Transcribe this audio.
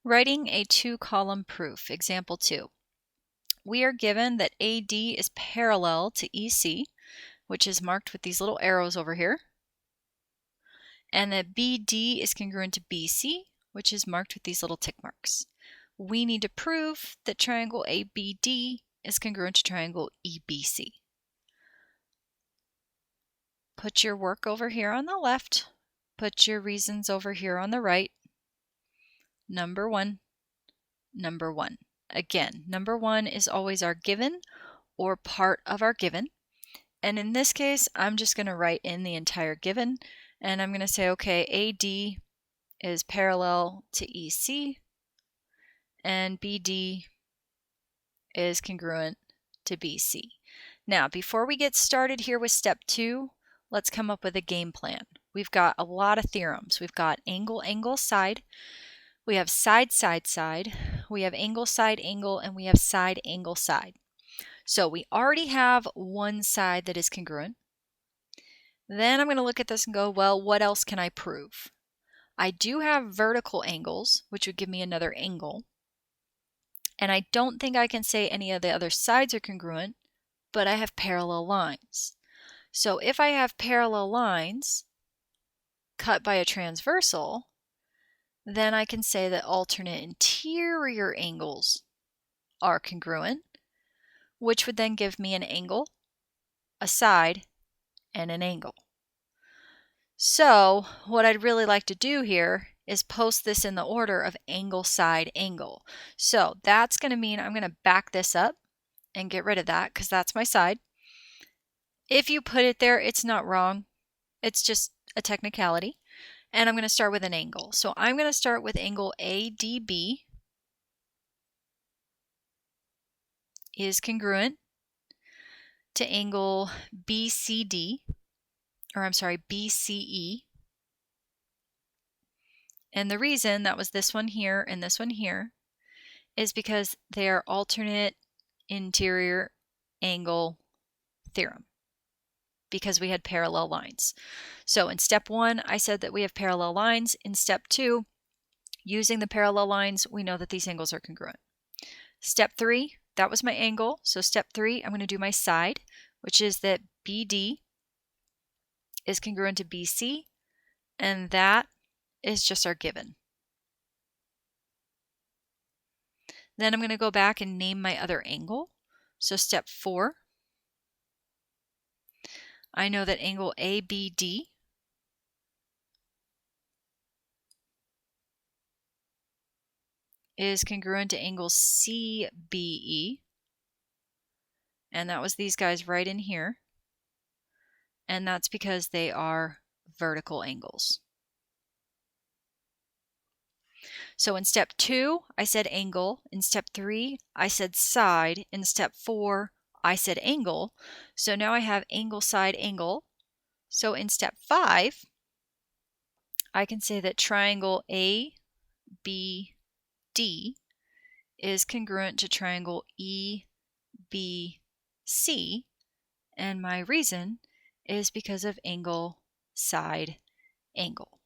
Writing a two-column proof, example 2. We are given that AD is parallel to EC, which is marked with these little arrows over here, and that BD is congruent to BC, which is marked with these little tick marks. We need to prove that triangle ABD is congruent to triangle EBC. Put your work over here on the left, put your reasons over here on the right. Number 1, number 1. Again, number 1 is always our given or part of our given. And in this case, I'm just going to write in the entire given, and I'm going to say, okay, AD is parallel to EC, and BD is congruent to BC. Now, before we get started here with step 2, let's come up with a game plan. We've got a lot of theorems. We've got angle, angle, side. We have side, side, side. We have angle, side, angle, and we have side, angle, side. So we already have one side that is congruent. Then I'm going to look at this and go, well, what else can I prove? I do have vertical angles, which would give me another angle. And I don't think I can say any of the other sides are congruent, but I have parallel lines. So if I have parallel lines cut by a transversal, then I can say that alternate interior angles are congruent, which would then give me an angle, a side, and an angle. So what I'd really like to do here is post this in the order of angle, side, angle. So that's going to mean I'm going to back this up and get rid of that because that's my side. If you put it there, it's not wrong. It's just a technicality. And I'm going to start with an angle. So I'm going to start with angle ADB is congruent to angle BCD, or I'm sorry, BCE. And the reason that was this one here and this one here is because they are alternate interior angle theorem, because we had parallel lines. So in step 1, I said that we have parallel lines. In step 2, using the parallel lines, we know that these angles are congruent. Step 3, that was my angle. So step 3, I'm going to do my side, which is that BD is congruent to BC, and that is just our given. Then I'm going to go back and name my other angle. So step 4, I know that angle ABD is congruent to angle CBE, and that was these guys right in here, and that's because they are vertical angles. So in step 2, I said angle. In step 3, I said side. In step 4, I said angle. So now I have angle, side, angle. So in step 5, I can say that triangle ABD is congruent to triangle EBC, and my reason is because of angle, side, angle.